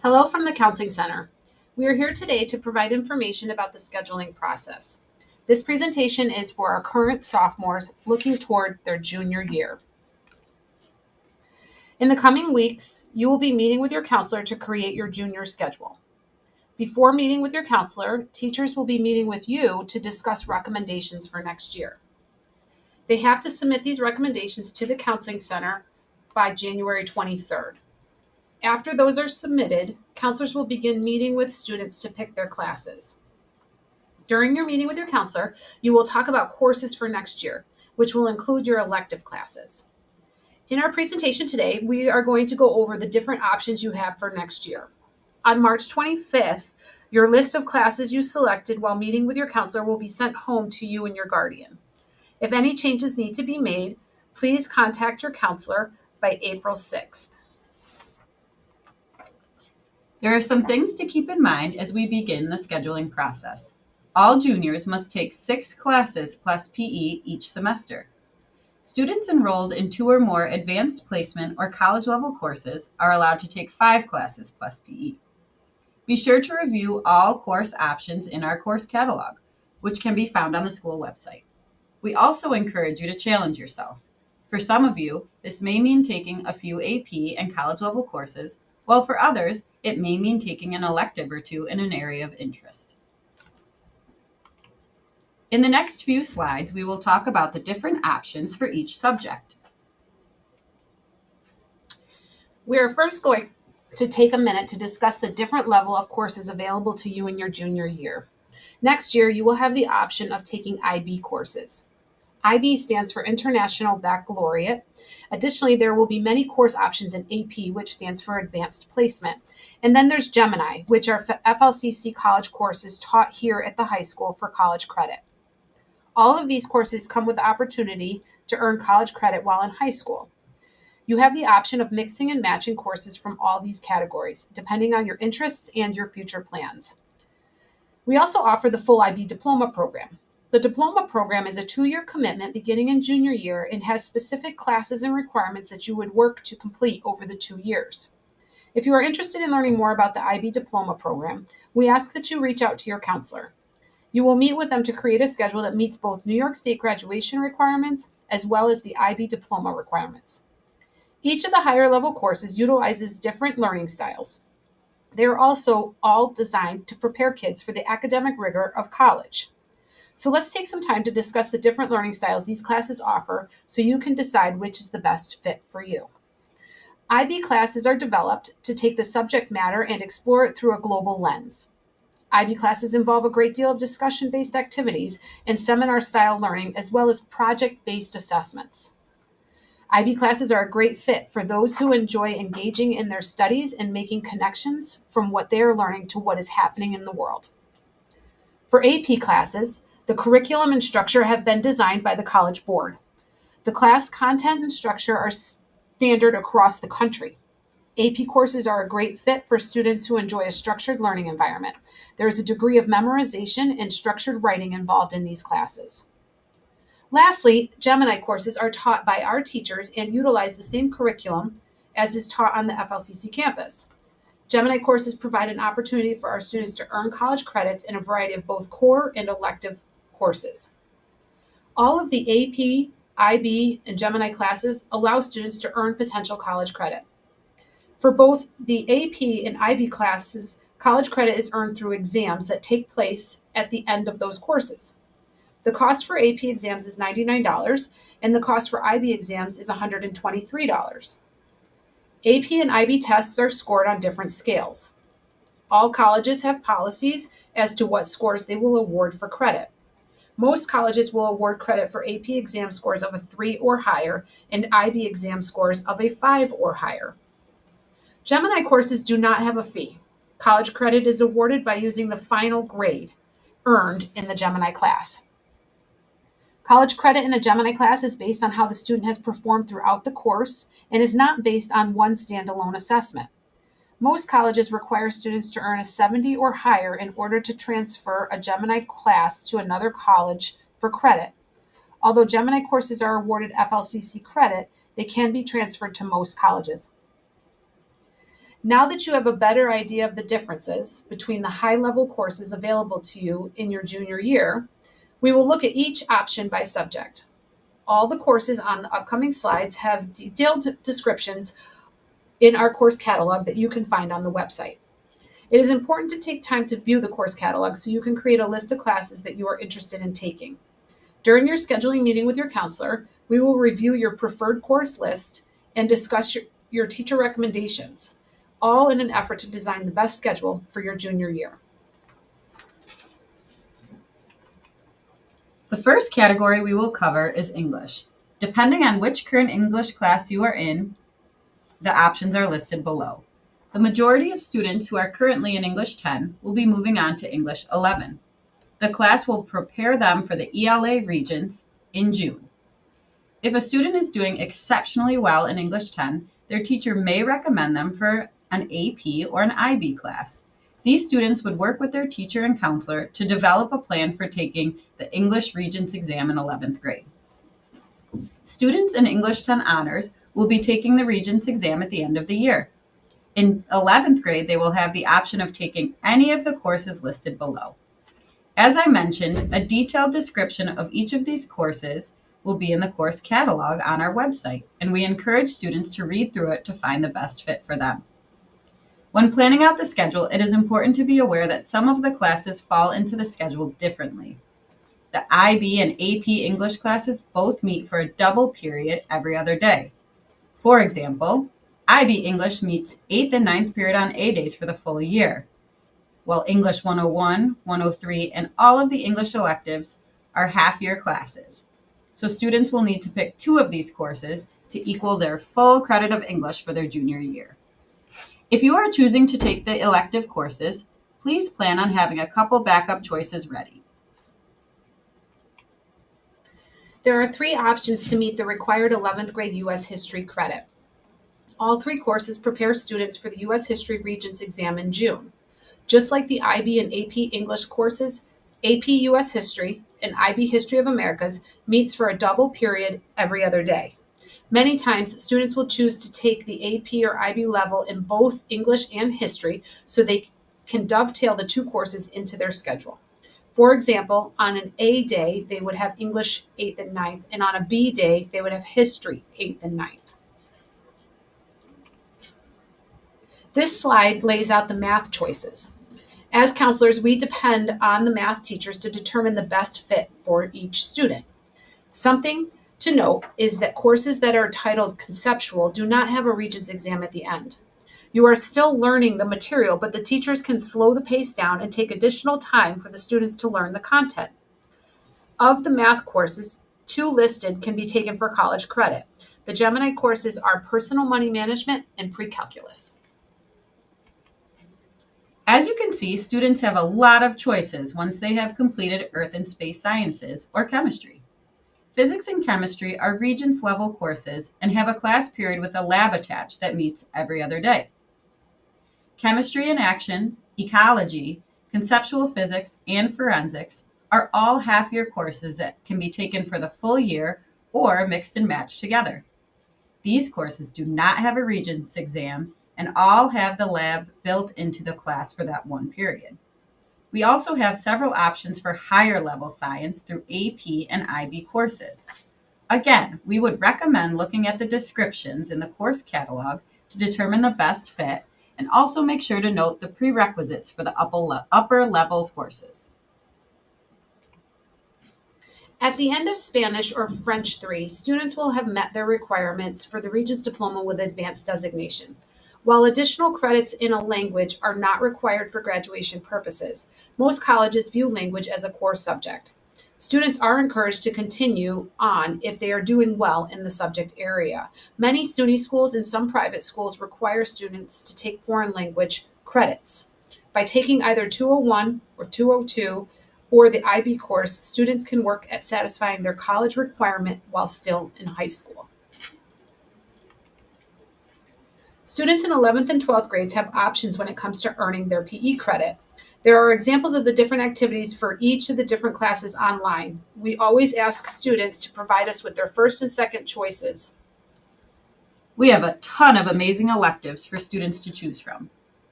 Hello from the Counseling Center. We are here today to provide information about the scheduling process. This presentation is for our current sophomores looking toward their junior year. In the coming weeks, you will be meeting with your counselor to create your junior schedule. Before meeting with your counselor, teachers will be meeting with you to discuss recommendations for next year. They have to submit these recommendations to the Counseling Center by January 23rd. After those are submitted, counselors will begin meeting with students to pick their classes. During your meeting with your counselor, you will talk about courses for next year, which will include your elective classes. In our presentation today, we are going to go over the different options you have for next year. On March 25th, your list of classes you selected while meeting with your counselor will be sent home to you and your guardian. If any changes need to be made, please contact your counselor by April 6th. There are some things to keep in mind as we begin the scheduling process. All juniors must take 6 classes plus PE each semester. Students enrolled in 2 or more advanced placement or college level courses are allowed to take 5 classes plus PE. Be sure to review all course options in our course catalog, which can be found on the school website. We also encourage you to challenge yourself. For some of you, this may mean taking a few AP and college level courses, while for others, it may mean taking an elective or two in an area of interest. In the next few slides, we will talk about the different options for each subject. We are first going to take a minute to discuss the different level of courses available to you in your junior year. Next year, you will have the option of taking IB courses. IB stands for International Baccalaureate. Additionally, there will be many course options in AP, which stands for Advanced Placement. And then there's Gemini, which are FLCC college courses taught here at the high school for college credit. All of these courses come with the opportunity to earn college credit while in high school. You have the option of mixing and matching courses from all these categories, depending on your interests and your future plans. We also offer the full IB diploma program. The diploma program is a 2-year commitment beginning in junior year and has specific classes and requirements that you would work to complete over the 2 years. If you are interested in learning more about the IB diploma program, we ask that you reach out to your counselor. You will meet with them to create a schedule that meets both New York State graduation requirements as well as the IB diploma requirements. Each of the higher level courses utilizes different learning styles. They are also all designed to prepare kids for the academic rigor of college. So let's take some time to discuss the different learning styles these classes offer so you can decide which is the best fit for you. IB classes are developed to take the subject matter and explore it through a global lens. IB classes involve a great deal of discussion-based activities and seminar-style learning, as well as project-based assessments. IB classes are a great fit for those who enjoy engaging in their studies and making connections from what they are learning to what is happening in the world. For AP classes, the curriculum and structure have been designed by the College Board. The class content and structure are standard across the country. AP courses are a great fit for students who enjoy a structured learning environment. There is a degree of memorization and structured writing involved in these classes. Lastly, Gemini courses are taught by our teachers and utilize the same curriculum as is taught on the FLCC campus. Gemini courses provide an opportunity for our students to earn college credits in a variety of both core and elective courses. All of the AP, IB, and Gemini classes allow students to earn potential college credit. For both the AP and IB classes, college credit is earned through exams that take place at the end of those courses. The cost for AP exams is $99, and the cost for IB exams is $123. AP and IB tests are scored on different scales. All colleges have policies as to what scores they will award for credit. Most colleges will award credit for AP exam scores of a 3 or higher and IB exam scores of a 5 or higher. Gemini courses do not have a fee. College credit is awarded by using the final grade earned in the Gemini class. College credit in a Gemini class is based on how the student has performed throughout the course and is not based on one standalone assessment. Most colleges require students to earn a 70 or higher in order to transfer a Gemini class to another college for credit. Although Gemini courses are awarded FLCC credit, they can be transferred to most colleges. Now that you have a better idea of the differences between the high-level courses available to you in your junior year, we will look at each option by subject. All the courses on the upcoming slides have detailed descriptions in our course catalog that you can find on the website. It is important to take time to view the course catalog so you can create a list of classes that you are interested in taking. During your scheduling meeting with your counselor, we will review your preferred course list and discuss your teacher recommendations, all in an effort to design the best schedule for your junior year. The first category we will cover is English. Depending on which current English class you are in, the options are listed below. The majority of students who are currently in English 10 will be moving on to English 11. The class will prepare them for the ELA Regents in June. If a student is doing exceptionally well in English 10, their teacher may recommend them for an AP or an IB class. These students would work with their teacher and counselor to develop a plan for taking the English Regents exam in 11th grade. Students in English 10 Honors will be taking the Regents exam at the end of the year. In 11th grade, they will have the option of taking any of the courses listed below. As I mentioned, a detailed description of each of these courses will be in the course catalog on our website, and we encourage students to read through it to find the best fit for them. When planning out the schedule, it is important to be aware that some of the classes fall into the schedule differently. The IB and AP English classes both meet for a double period every other day. For example, IB English meets 8th and 9th period on A days for the full year, while English 101, 103, and all of the English electives are half-year classes. So students will need to pick 2 of these courses to equal their full credit of English for their junior year. If you are choosing to take the elective courses, please plan on having a couple backup choices ready. There are 3 options to meet the required 11th grade U.S. History credit. All 3 courses prepare students for the U.S. History Regents exam in June. Just like the IB and AP English courses, AP U.S. History and IB History of Americas meets for a double period every other day. Many times, students will choose to take the AP or IB level in both English and History so they can dovetail the 2 courses into their schedule. For example, on an A day, they would have English 8th and 9th, and on a B day, they would have History 8th and 9th. This slide lays out the math choices. As counselors, we depend on the math teachers to determine the best fit for each student. Something to note is that courses that are titled conceptual do not have a Regents exam at the end. You are still learning the material, but the teachers can slow the pace down and take additional time for the students to learn the content. Of the math courses, 2 listed can be taken for college credit. The Gemini courses are Personal Money Management and Pre-Calculus. As you can see, students have a lot of choices once they have completed Earth and Space Sciences or Chemistry. Physics and Chemistry are Regents level courses and have a class period with a lab attached that meets every other day. Chemistry in Action, Ecology, Conceptual Physics, and Forensics are all half-year courses that can be taken for the full year or mixed and matched together. These courses do not have a Regents exam and all have the lab built into the class for that one period. We also have several options for higher level science through AP and IB courses. Again, we would recommend looking at the descriptions in the course catalog to determine the best fit, and also make sure to note the prerequisites for the upper level courses. At the end of Spanish or French 3, students will have met their requirements for the Regents Diploma with Advanced designation. While additional credits in a language are not required for graduation purposes, most colleges view language as a core subject. Students are encouraged to continue on if they are doing well in the subject area. Many SUNY schools and some private schools require students to take foreign language credits. By taking either 201 or 202 or the IB course, students can work at satisfying their college requirement while still in high school. Students in 11th and 12th grades have options when it comes to earning their PE credit. There are examples of the different activities for each of the different classes online. We always ask students to provide us with their first and second choices. We have a ton of amazing electives for students to choose from.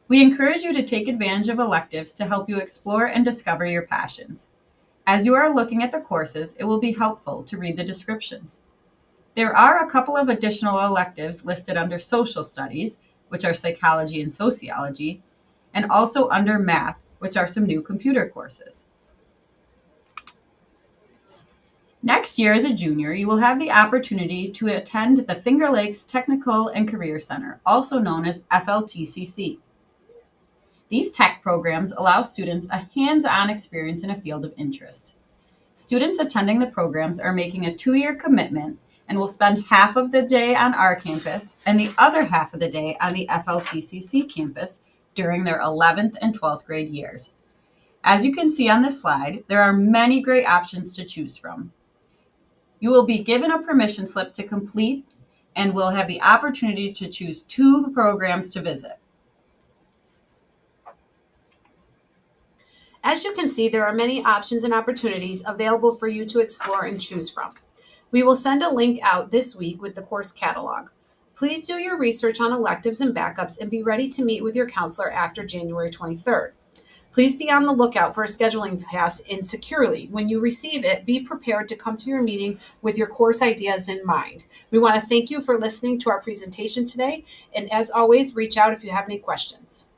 We encourage you to take advantage of electives to help you explore and discover your passions. As you are looking at the courses, it will be helpful to read the descriptions. There are a couple of additional electives listed under social studies, which are psychology and sociology, and also under math, which are some new computer courses. Next year, as a junior, you will have the opportunity to attend the Finger Lakes Technical and Career Center, also known as FLTCC. These tech programs allow students a hands-on experience in a field of interest. Students attending the programs are making a 2-year commitment and will spend half of the day on our campus and the other half of the day on the FLTCC campus during their 11th and 12th grade years. As you can see on this slide, there are many great options to choose from. You will be given a permission slip to complete and will have the opportunity to choose 2 programs to visit. As you can see, there are many options and opportunities available for you to explore and choose from. We will send a link out this week with the course catalog. Please do your research on electives and backups and be ready to meet with your counselor after January 23rd. Please be on the lookout for a scheduling pass in securely. When you receive it, be prepared to come to your meeting with your course ideas in mind. We want to thank you for listening to our presentation today, and as always, reach out if you have any questions.